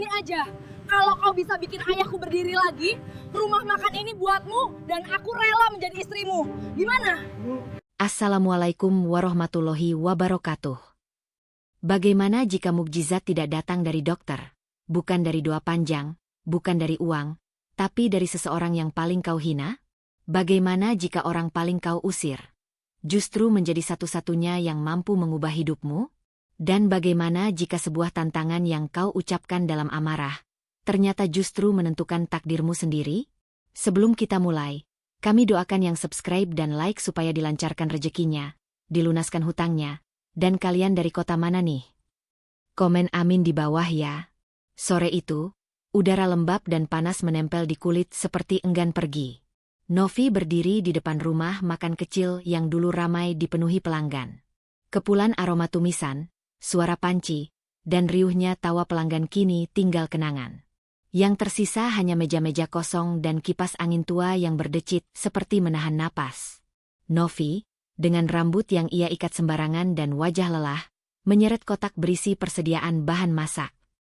Ini aja, kalau kau bisa bikin ayahku berdiri lagi, rumah makan ini buatmu dan aku rela menjadi istrimu. Gimana? Assalamualaikum warahmatullahi wabarakatuh. Bagaimana jika mukjizat tidak datang dari dokter, bukan dari doa panjang, bukan dari uang, tapi dari seseorang yang paling kau hina? Bagaimana jika orang paling kau usir justru menjadi satu-satunya yang mampu mengubah hidupmu? Dan bagaimana jika sebuah tantangan yang kau ucapkan dalam amarah ternyata justru menentukan takdirmu sendiri? Sebelum kita mulai, kami doakan yang subscribe dan like supaya dilancarkan rezekinya, dilunaskan hutangnya, dan kalian dari kota mana nih? Komen amin di bawah ya. Sore itu, udara lembab dan panas menempel di kulit seperti enggan pergi. Novi berdiri di depan rumah makan kecil yang dulu ramai dipenuhi pelanggan. Kepulan aroma tumisan, suara panci, dan riuhnya tawa pelanggan kini tinggal kenangan. Yang tersisa hanya meja-meja kosong dan kipas angin tua yang berdecit seperti menahan napas. Novi, dengan rambut yang ia ikat sembarangan dan wajah lelah, menyeret kotak berisi persediaan bahan masak.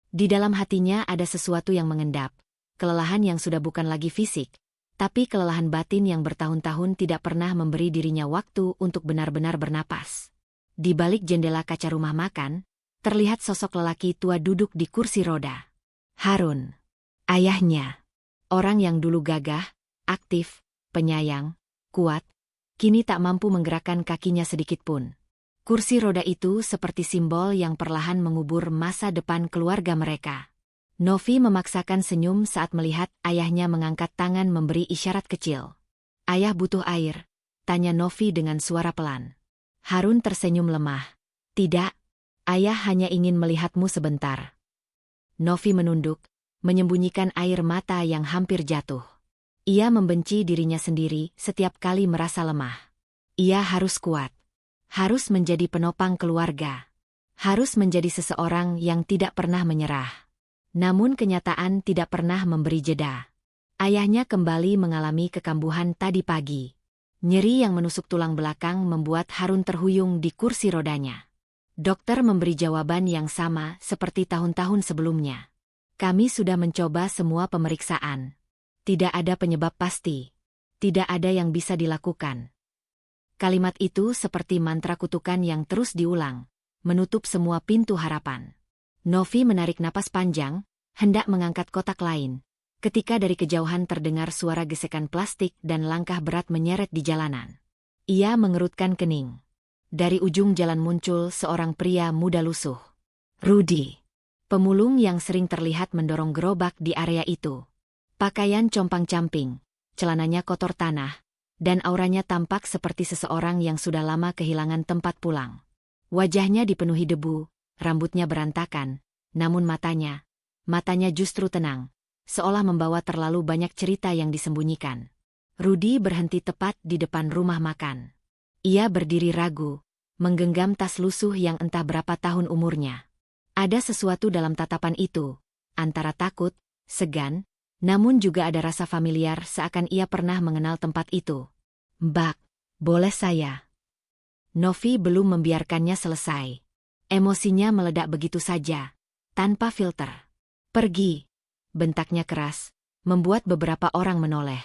Di dalam hatinya ada sesuatu yang mengendap, kelelahan yang sudah bukan lagi fisik, tapi kelelahan batin yang bertahun-tahun tidak pernah memberi dirinya waktu untuk benar-benar bernapas. Di balik jendela kaca rumah makan, terlihat sosok lelaki tua duduk di kursi roda. Harun, ayahnya. Orang yang dulu gagah, aktif, penyayang, kuat, kini tak mampu menggerakkan kakinya sedikit pun. Kursi roda itu seperti simbol yang perlahan mengubur masa depan keluarga mereka. Novi memaksakan senyum saat melihat ayahnya mengangkat tangan memberi isyarat kecil. "Ayah butuh air," tanya Novi dengan suara pelan. Harun tersenyum lemah. "Tidak, ayah hanya ingin melihatmu sebentar." Novi menunduk, menyembunyikan air mata yang hampir jatuh. Ia membenci dirinya sendiri setiap kali merasa lemah. Ia harus kuat. Harus menjadi penopang keluarga. Harus menjadi seseorang yang tidak pernah menyerah. Namun kenyataan tidak pernah memberi jeda. Ayahnya kembali mengalami kekambuhan tadi pagi. Nyeri yang menusuk tulang belakang membuat Harun terhuyung di kursi rodanya. Dokter memberi jawaban yang sama seperti tahun-tahun sebelumnya. "Kami sudah mencoba semua pemeriksaan. Tidak ada penyebab pasti. Tidak ada yang bisa dilakukan." Kalimat itu seperti mantra kutukan yang terus diulang, menutup semua pintu harapan. Novi menarik napas panjang, hendak mengangkat kotak lain, ketika dari kejauhan terdengar suara gesekan plastik dan langkah berat menyeret di jalanan. Ia mengerutkan kening. Dari ujung jalan muncul seorang pria muda lusuh. Rudy, pemulung yang sering terlihat mendorong gerobak di area itu. Pakaian compang-camping, celananya kotor tanah, dan auranya tampak seperti seseorang yang sudah lama kehilangan tempat pulang. Wajahnya dipenuhi debu, rambutnya berantakan, namun matanya justru tenang, seolah membawa terlalu banyak cerita yang disembunyikan. Rudy berhenti tepat di depan rumah makan. Ia berdiri ragu, menggenggam tas lusuh yang entah berapa tahun umurnya. Ada sesuatu dalam tatapan itu, antara takut, segan, namun juga ada rasa familiar seakan ia pernah mengenal tempat itu. "Mbak, boleh saya?" Novi belum membiarkannya selesai. Emosinya meledak begitu saja, tanpa filter. "Pergi," bentaknya keras, membuat beberapa orang menoleh.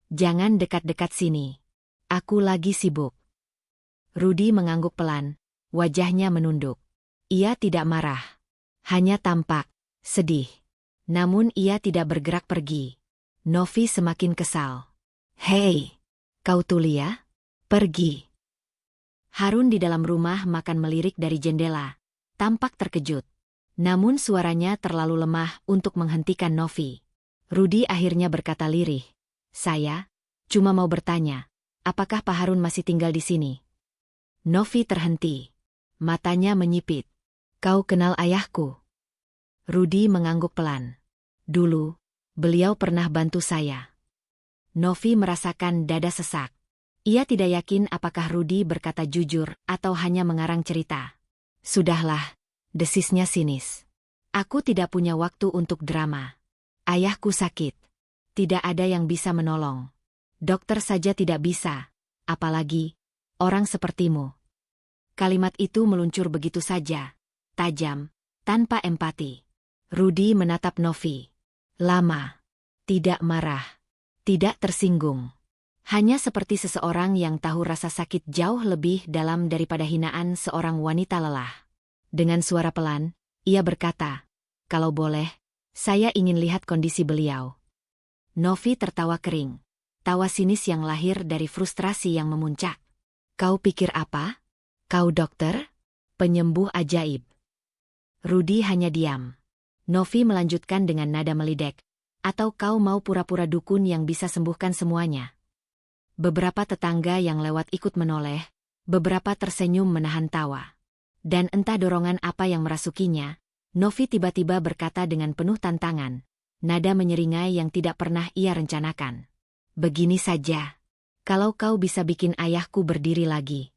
"Jangan dekat-dekat sini. Aku lagi sibuk." Rudy mengangguk pelan, wajahnya menunduk. Ia tidak marah, hanya tampak sedih. Namun ia tidak bergerak pergi. Novi semakin kesal. "Hei, kau Tulia? Pergi." Harun di dalam rumah makan melirik dari jendela, tampak terkejut. Namun suaranya terlalu lemah untuk menghentikan Novi. Rudy akhirnya berkata lirih, "Saya cuma mau bertanya, apakah Pak Harun masih tinggal di sini?" Novi terhenti. Matanya menyipit. "Kau kenal ayahku?" Rudy mengangguk pelan. "Dulu, beliau pernah bantu saya." Novi merasakan dada sesak. Ia tidak yakin apakah Rudy berkata jujur atau hanya mengarang cerita. "Sudahlah," desisnya sinis. "Aku tidak punya waktu untuk drama. Ayahku sakit. Tidak ada yang bisa menolong. Dokter saja tidak bisa, apalagi orang sepertimu." Kalimat itu meluncur begitu saja, tajam, tanpa empati. Rudy menatap Novi. Lama. Tidak marah. Tidak tersinggung. Hanya seperti seseorang yang tahu rasa sakit jauh lebih dalam daripada hinaan seorang wanita lelah. Dengan suara pelan, ia berkata, "Kalau boleh, saya ingin lihat kondisi beliau." Novi tertawa kering. Tawa sinis yang lahir dari frustrasi yang memuncak. "Kau pikir apa? Kau dokter? Penyembuh ajaib?" Rudy hanya diam. Novi melanjutkan dengan nada melidek. "Atau kau mau pura-pura dukun yang bisa sembuhkan semuanya?" Beberapa tetangga yang lewat ikut menoleh, beberapa tersenyum menahan tawa. Dan entah dorongan apa yang merasukinya, Novi tiba-tiba berkata dengan penuh tantangan, nada menyeringai yang tidak pernah ia rencanakan. "Begini saja. Kalau kau bisa bikin ayahku berdiri lagi."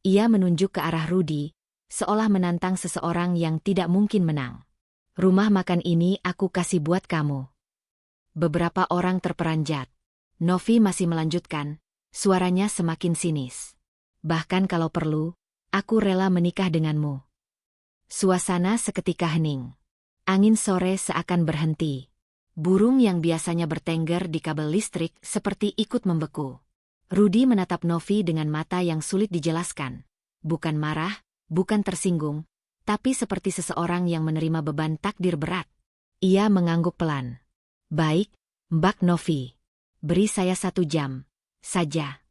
Ia menunjuk ke arah Rudy, seolah menantang seseorang yang tidak mungkin menang. "Rumah makan ini aku kasih buat kamu." Beberapa orang terperanjat. Novi masih melanjutkan, suaranya semakin sinis. "Bahkan kalau perlu, aku rela menikah denganmu." Suasana seketika hening. Angin sore seakan berhenti. Burung yang biasanya bertengger di kabel listrik seperti ikut membeku. Rudy menatap Novi dengan mata yang sulit dijelaskan. Bukan marah, bukan tersinggung, tapi seperti seseorang yang menerima beban takdir berat. Ia mengangguk pelan. "Baik, Mbak Novi. Beri saya 1 jam saja."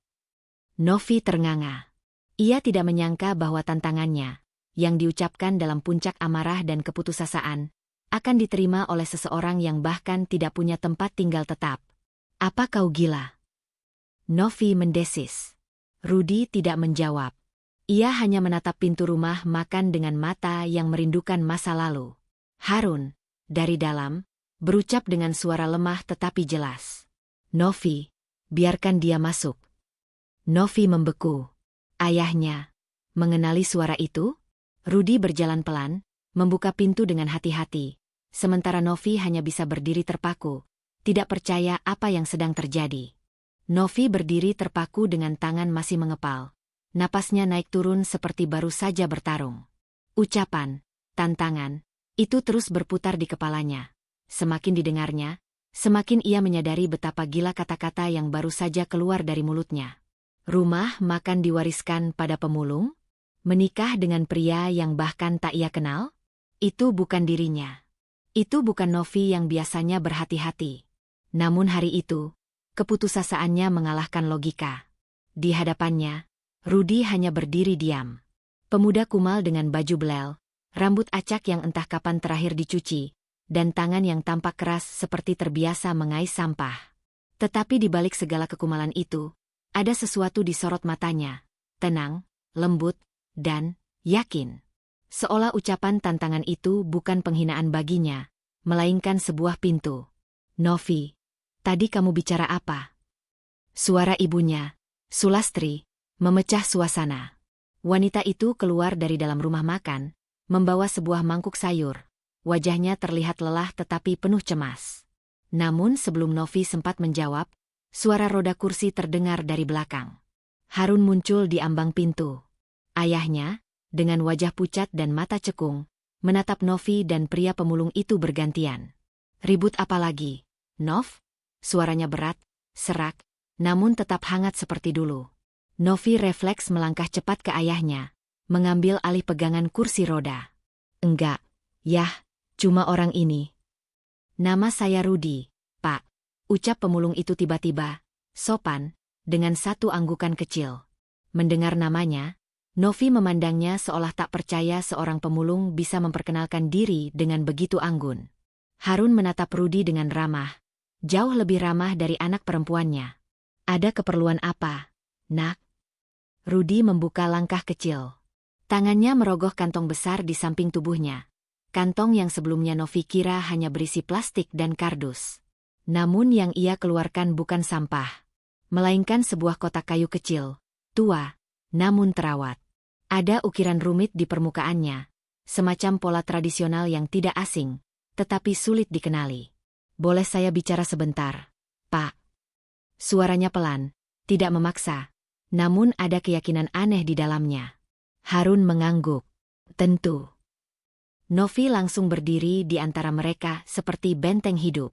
Novi ternganga. Ia tidak menyangka bahwa tantangannya, yang diucapkan dalam puncak amarah dan keputusasaan, akan diterima oleh seseorang yang bahkan tidak punya tempat tinggal tetap. "Apa kau gila?" Novi mendesis. Rudy tidak menjawab. Ia hanya menatap pintu rumah makan dengan mata yang merindukan masa lalu. "Harun," dari dalam, berucap dengan suara lemah tetapi jelas. "Novi, biarkan dia masuk." Novi membeku. Ayahnya. Mengenali suara itu? Rudy berjalan pelan, membuka pintu dengan hati-hati, sementara Novi hanya bisa berdiri terpaku, tidak percaya apa yang sedang terjadi. Novi berdiri terpaku dengan tangan masih mengepal. Napasnya naik turun seperti baru saja bertarung. Ucapan, tantangan, itu terus berputar di kepalanya. Semakin didengarnya, semakin ia menyadari betapa gila kata-kata yang baru saja keluar dari mulutnya. Rumah makan diwariskan pada pemulung? Menikah dengan pria yang bahkan tak ia kenal? Itu bukan dirinya. Itu bukan Novi yang biasanya berhati-hati. Namun hari itu, keputusasaannya mengalahkan logika. Di hadapannya, Rudy hanya berdiri diam. Pemuda kumal dengan baju belel, rambut acak yang entah kapan terakhir dicuci, dan tangan yang tampak keras seperti terbiasa mengais sampah. Tetapi di balik segala kekumalan itu, ada sesuatu di sorot matanya, tenang, lembut, dan yakin. Seolah ucapan tantangan itu bukan penghinaan baginya, melainkan sebuah pintu. "Novi, tadi kamu bicara apa?" Suara ibunya, Sulastri, memecah suasana. Wanita itu keluar dari dalam rumah makan, membawa sebuah mangkuk sayur. Wajahnya terlihat lelah tetapi penuh cemas. Namun sebelum Novi sempat menjawab, suara roda kursi terdengar dari belakang. Harun muncul di ambang pintu. Ayahnya, dengan wajah pucat dan mata cekung, menatap Novi dan pria pemulung itu bergantian. "Ribut apa lagi, Nov?" Suaranya berat, serak, namun tetap hangat seperti dulu. Novi refleks melangkah cepat ke ayahnya, mengambil alih pegangan kursi roda. "Enggak, Yah. Cuma orang ini." "Nama saya Rudy, Pak," ucap pemulung itu tiba-tiba, sopan, dengan satu anggukan kecil. Mendengar namanya, Novi memandangnya seolah tak percaya seorang pemulung bisa memperkenalkan diri dengan begitu anggun. Harun menatap Rudy dengan ramah, jauh lebih ramah dari anak perempuannya. "Ada keperluan apa, Nak?" Rudy membuka langkah kecil. Tangannya merogoh kantong besar di samping tubuhnya. Kantong yang sebelumnya Novi kira hanya berisi plastik dan kardus. Namun yang ia keluarkan bukan sampah, melainkan sebuah kotak kayu kecil, tua, namun terawat. Ada ukiran rumit di permukaannya, semacam pola tradisional yang tidak asing, tetapi sulit dikenali. "Boleh saya bicara sebentar, Pak?" Suaranya pelan, tidak memaksa, namun ada keyakinan aneh di dalamnya. Harun mengangguk. "Tentu." Novi langsung berdiri di antara mereka seperti benteng hidup.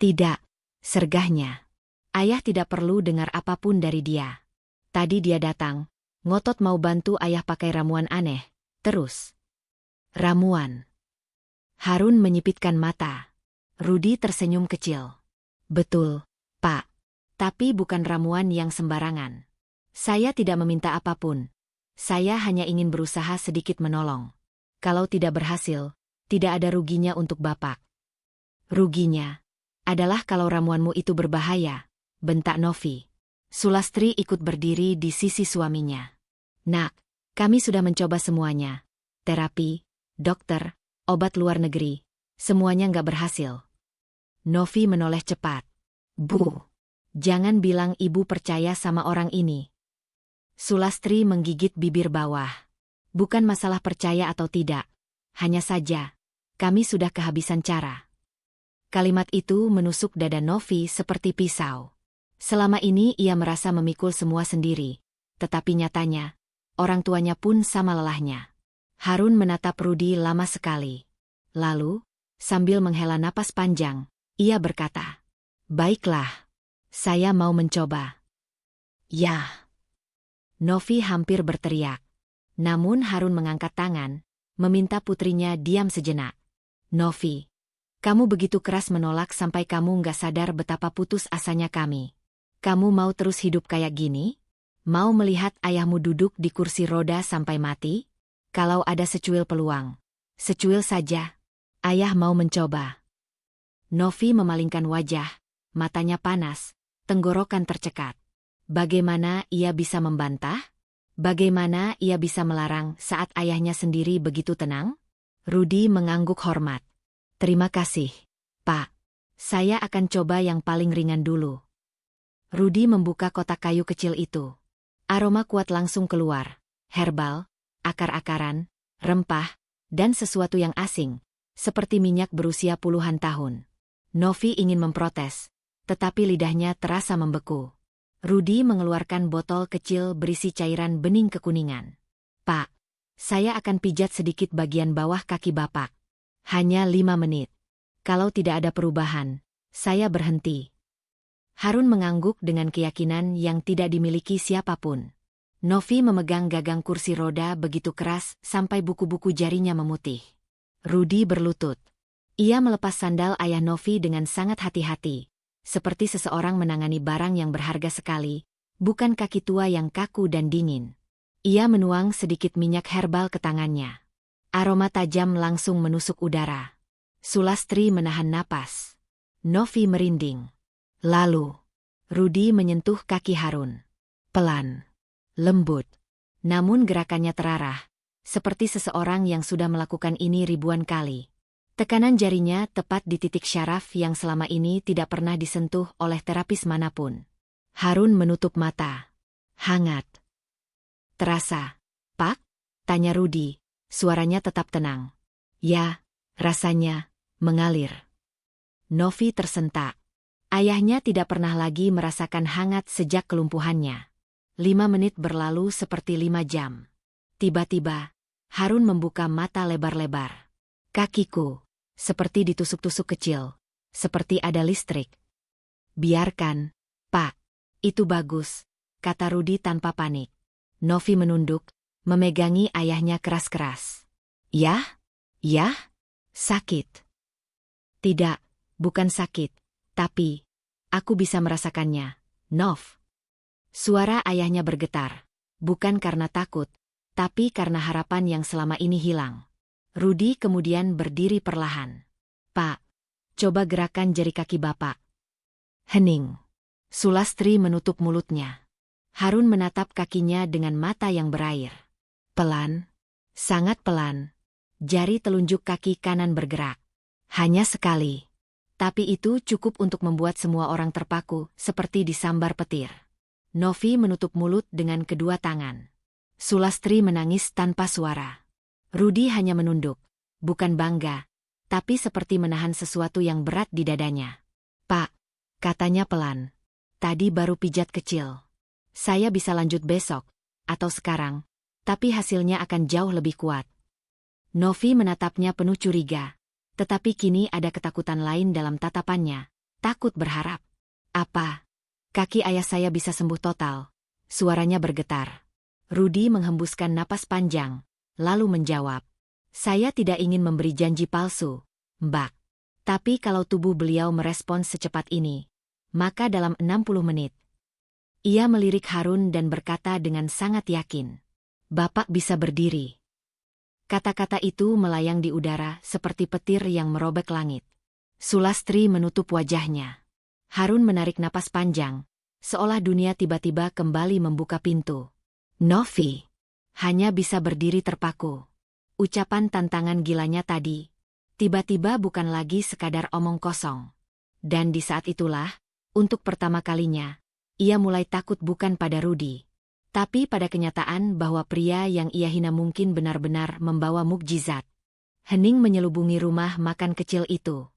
Tidak, sergahnya. Ayah tidak perlu dengar apapun dari dia. Tadi dia datang, ngotot mau bantu ayah pakai ramuan aneh. Terus. Ramuan. Harun menyipitkan mata. Rudi tersenyum kecil. Betul, Pak. Tapi bukan ramuan yang sembarangan. Saya tidak meminta apapun. Saya hanya ingin berusaha sedikit menolong. Kalau tidak berhasil, tidak ada ruginya untuk Bapak. Ruginya adalah kalau ramuanmu itu berbahaya, bentak Novi. Sulastri ikut berdiri di sisi suaminya. Nak, kami sudah mencoba semuanya. Terapi, dokter, obat luar negeri, semuanya nggak berhasil. Novi menoleh cepat. Bu, jangan bilang ibu percaya sama orang ini. Sulastri menggigit bibir bawah. Bukan masalah percaya atau tidak. Hanya saja, kami sudah kehabisan cara. Kalimat itu menusuk dada Novi seperti pisau. Selama ini ia merasa memikul semua sendiri. Tetapi nyatanya, orang tuanya pun sama lelahnya. Harun menatap Rudi lama sekali. Lalu, sambil menghela napas panjang, ia berkata, "Baiklah, saya mau mencoba." "Ya." Novi hampir berteriak. Namun Harun mengangkat tangan, meminta putrinya diam sejenak. "Novi, kamu begitu keras menolak sampai kamu nggak sadar betapa putus asanya kami. Kamu mau terus hidup kayak gini? Mau melihat ayahmu duduk di kursi roda sampai mati? Kalau ada secuil peluang, secuil saja, ayah mau mencoba." Novi memalingkan wajah, matanya panas, tenggorokan tercekat. Bagaimana ia bisa membantah? Bagaimana ia bisa melarang saat ayahnya sendiri begitu tenang? Rudi mengangguk hormat. "Terima kasih, Pak. Saya akan coba yang paling ringan dulu." Rudi membuka kotak kayu kecil itu. Aroma kuat langsung keluar. Herbal, akar-akaran, rempah, dan sesuatu yang asing, seperti minyak berusia puluhan tahun. Novi ingin memprotes, tetapi lidahnya terasa membeku. Rudi mengeluarkan botol kecil berisi cairan bening kekuningan. "Pak, saya akan pijat sedikit bagian bawah kaki Bapak. Hanya 5 menit. Kalau tidak ada perubahan, saya berhenti." Harun mengangguk dengan keyakinan yang tidak dimiliki siapapun. Novi memegang gagang kursi roda begitu keras sampai buku-buku jarinya memutih. Rudi berlutut. Ia melepas sandal ayah Novi dengan sangat hati-hati. Seperti seseorang menangani barang yang berharga sekali, bukan kaki tua yang kaku dan dingin. Ia menuang sedikit minyak herbal ke tangannya. Aroma tajam langsung menusuk udara. Sulastri menahan napas. Novi merinding. Lalu, Rudi menyentuh kaki Harun. Pelan, lembut. Namun gerakannya terarah, seperti seseorang yang sudah melakukan ini ribuan kali. Tekanan jarinya tepat di titik syaraf yang selama ini tidak pernah disentuh oleh terapis manapun. Harun menutup mata. Hangat. "Terasa, Pak?" tanya Rudi, suaranya tetap tenang. "Ya, rasanya mengalir." Novi tersentak. Ayahnya tidak pernah lagi merasakan hangat sejak kelumpuhannya. 5 menit berlalu seperti 5 jam. Tiba-tiba, Harun membuka mata lebar-lebar. "Kakiku seperti ditusuk-tusuk kecil, seperti ada listrik." "Biarkan, Pak. Itu bagus," kata Rudi tanpa panik. Novi menunduk, memegangi ayahnya keras-keras. "Yah? Yah? Sakit?" "Tidak, bukan sakit, tapi aku bisa merasakannya, Nov." Suara ayahnya bergetar, bukan karena takut, tapi karena harapan yang selama ini hilang. Rudi kemudian berdiri perlahan. "Pak, coba gerakan jari kaki Bapak." Hening. Sulastri menutup mulutnya. Harun menatap kakinya dengan mata yang berair. Pelan, sangat pelan, jari telunjuk kaki kanan bergerak. Hanya sekali. Tapi itu cukup untuk membuat semua orang terpaku, seperti disambar petir. Novi menutup mulut dengan kedua tangan. Sulastri menangis tanpa suara. Rudi hanya menunduk, bukan bangga, tapi seperti menahan sesuatu yang berat di dadanya. "Pak," katanya pelan, "tadi baru pijat kecil. Saya bisa lanjut besok, atau sekarang, tapi hasilnya akan jauh lebih kuat." Novi menatapnya penuh curiga. Tetapi kini ada ketakutan lain dalam tatapannya. Takut berharap. Apa? Kaki ayah saya bisa sembuh total. Suaranya bergetar. Rudi menghembuskan napas panjang, lalu menjawab. Saya tidak ingin memberi janji palsu, Mbak. Tapi kalau tubuh beliau merespons secepat ini, maka dalam 60 menit. Ia melirik Harun dan berkata dengan sangat yakin. Bapak bisa berdiri. Kata-kata itu melayang di udara seperti petir yang merobek langit. Sulastri menutup wajahnya. Harun menarik napas panjang, seolah dunia tiba-tiba kembali membuka pintu. Novi hanya bisa berdiri terpaku. Ucapan tantangan gilanya tadi, tiba-tiba bukan lagi sekadar omong kosong. Dan di saat itulah, untuk pertama kalinya, ia mulai takut bukan pada Rudi, tapi pada kenyataan bahwa pria yang ia hina mungkin benar-benar membawa mukjizat. Hening menyelubungi rumah makan kecil itu.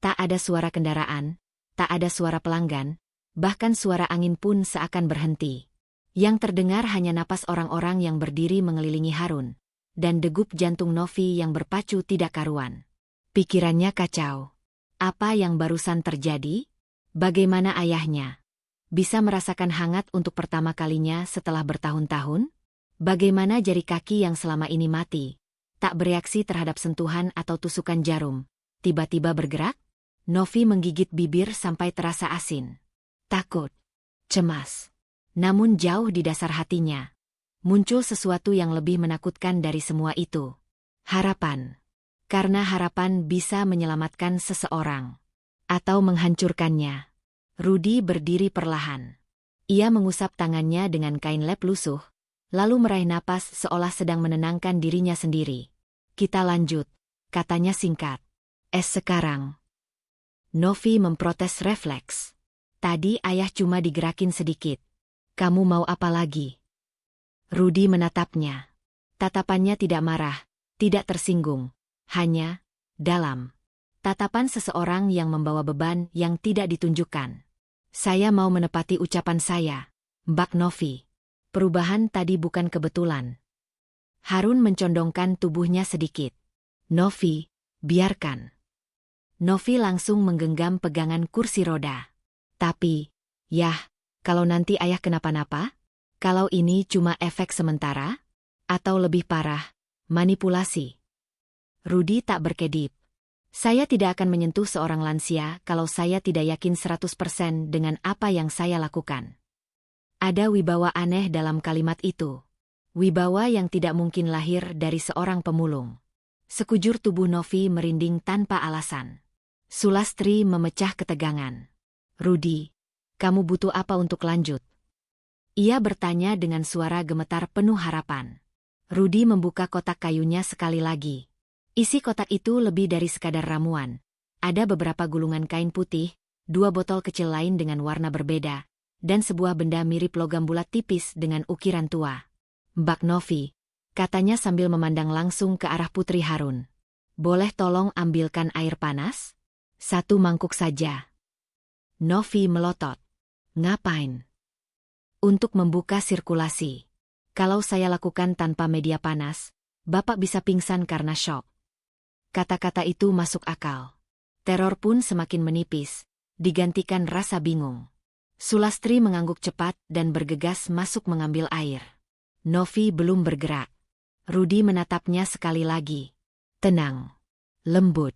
Tak ada suara kendaraan, tak ada suara pelanggan, bahkan suara angin pun seakan berhenti. Yang terdengar hanya napas orang-orang yang berdiri mengelilingi Harun, dan degup jantung Novi yang berpacu tidak karuan. Pikirannya kacau. Apa yang barusan terjadi? Bagaimana ayahnya bisa merasakan hangat untuk pertama kalinya setelah bertahun-tahun? Bagaimana jari kaki yang selama ini mati, tak bereaksi terhadap sentuhan atau tusukan jarum, tiba-tiba bergerak? Novi menggigit bibir sampai terasa asin. Takut, cemas. Namun jauh di dasar hatinya, muncul sesuatu yang lebih menakutkan dari semua itu. Harapan. Karena harapan bisa menyelamatkan seseorang. Atau menghancurkannya. Rudi berdiri perlahan. Ia mengusap tangannya dengan kain lap lusuh, lalu meraih napas seolah sedang menenangkan dirinya sendiri. Kita lanjut, katanya singkat. Sekarang. Novi memprotes refleks. Tadi ayah cuma digerakin sedikit. Kamu mau apa lagi? Rudi menatapnya. Tatapannya tidak marah, tidak tersinggung. Hanya dalam. Tatapan seseorang yang membawa beban yang tidak ditunjukkan. Saya mau menepati ucapan saya, Mbak Novi. Perubahan tadi bukan kebetulan. Harun mencondongkan tubuhnya sedikit. Novi, biarkan. Novi langsung menggenggam pegangan kursi roda. Tapi, yah, kalau nanti ayah kenapa-napa? Kalau ini cuma efek sementara? Atau lebih parah, manipulasi? Rudi tak berkedip. Saya tidak akan menyentuh seorang lansia kalau saya tidak yakin 100% dengan apa yang saya lakukan. Ada wibawa aneh dalam kalimat itu. Wibawa yang tidak mungkin lahir dari seorang pemulung. Sekujur tubuh Novi merinding tanpa alasan. Sulastri memecah ketegangan. Rudi, kamu butuh apa untuk lanjut? Ia bertanya dengan suara gemetar penuh harapan. Rudi membuka kotak kayunya sekali lagi. Isi kotak itu lebih dari sekadar ramuan. Ada beberapa gulungan kain putih, 2 botol kecil lain dengan warna berbeda, dan sebuah benda mirip logam bulat tipis dengan ukiran tua. Mbak Novi, katanya sambil memandang langsung ke arah Putri Harun. Boleh tolong ambilkan air panas? 1 mangkuk saja. Novi melotot. Ngapain? Untuk membuka sirkulasi. Kalau saya lakukan tanpa media panas, Bapak bisa pingsan karena syok. Kata-kata itu masuk akal. Teror pun semakin menipis, digantikan rasa bingung. Sulastri mengangguk cepat dan bergegas masuk mengambil air. Novi belum bergerak. Rudi menatapnya sekali lagi. Tenang. Lembut.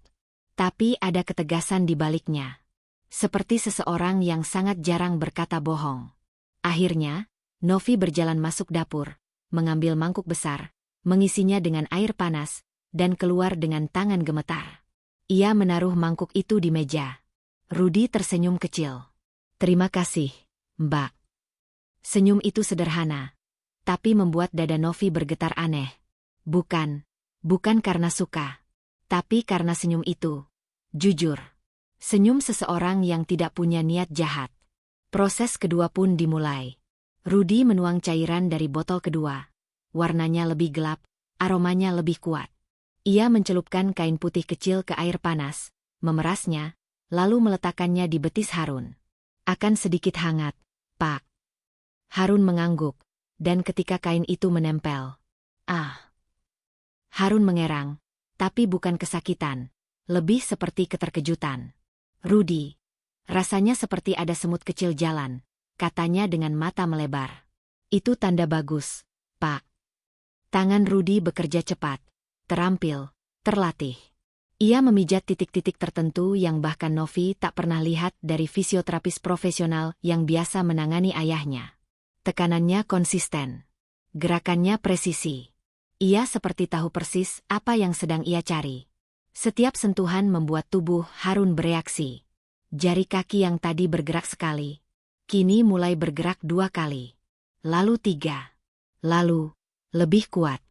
Tapi ada ketegasan di baliknya. Seperti seseorang yang sangat jarang berkata bohong. Akhirnya, Novi berjalan masuk dapur, mengambil mangkuk besar, mengisinya dengan air panas, dan keluar dengan tangan gemetar. Ia menaruh mangkuk itu di meja. Rudi tersenyum kecil. Terima kasih, Mbak. Senyum itu sederhana, tapi membuat dada Novi bergetar aneh. Bukan karena suka, tapi karena senyum itu. Jujur. Senyum seseorang yang tidak punya niat jahat. Proses kedua pun dimulai. Rudi menuang cairan dari botol kedua. Warnanya lebih gelap, aromanya lebih kuat. Ia mencelupkan kain putih kecil ke air panas, memerasnya, lalu meletakkannya di betis Harun. Akan sedikit hangat, Pak. Harun mengangguk, dan ketika kain itu menempel. Harun mengerang, tapi bukan kesakitan, lebih seperti keterkejutan. "Rudy, rasanya seperti ada semut kecil jalan," katanya dengan mata melebar. "Itu tanda bagus, Pak." Tangan Rudy bekerja cepat, terampil, terlatih. Ia memijat titik-titik tertentu yang bahkan Novi tak pernah lihat dari fisioterapis profesional yang biasa menangani ayahnya. Tekanannya konsisten. Gerakannya presisi. Ia seperti tahu persis apa yang sedang ia cari. Setiap sentuhan membuat tubuh Harun bereaksi. Jari kaki yang tadi bergerak sekali, kini mulai bergerak 2 kali. Lalu 3. Lalu, lebih kuat.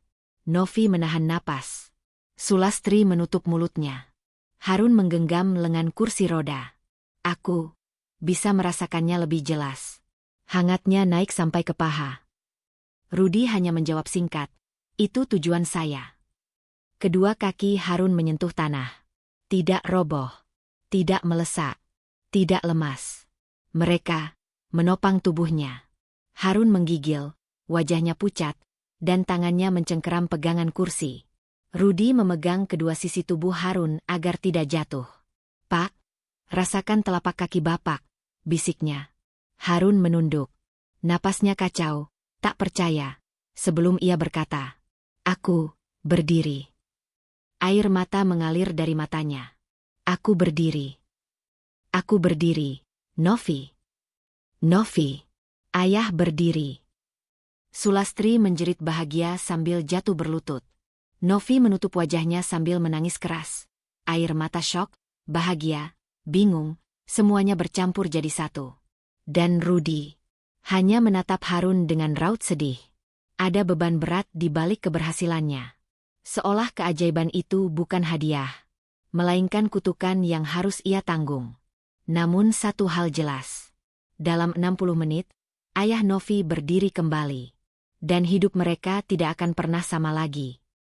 Novi menahan napas. Sulastri menutup mulutnya. Harun menggenggam lengan kursi roda. "Aku bisa merasakannya lebih jelas." Hangatnya naik sampai ke paha. Rudy hanya menjawab singkat, "Itu tujuan saya." Kedua kaki Harun menyentuh tanah. Tidak roboh, tidak melesak, tidak lemas. Mereka menopang tubuhnya. Harun menggigil, wajahnya pucat, dan tangannya mencengkeram pegangan kursi. Rudy memegang kedua sisi tubuh Harun agar tidak jatuh. "Pak, rasakan telapak kaki Bapak," bisiknya. Harun menunduk. Napasnya kacau, tak percaya, sebelum ia berkata, "Aku berdiri." Air mata mengalir dari matanya. "Aku berdiri. Aku berdiri, Novi. Novi, ayah berdiri." Sulastri menjerit bahagia sambil jatuh berlutut. Novi menutup wajahnya sambil menangis keras. Air mata syok, bahagia, bingung, semuanya bercampur jadi satu. Dan Rudy hanya menatap Harun dengan raut sedih. Ada beban berat di balik keberhasilannya. Seolah keajaiban itu bukan hadiah, melainkan kutukan yang harus ia tanggung. Namun satu hal jelas. Dalam 60 menit, ayah Novi berdiri kembali. Dan hidup mereka tidak akan pernah sama lagi.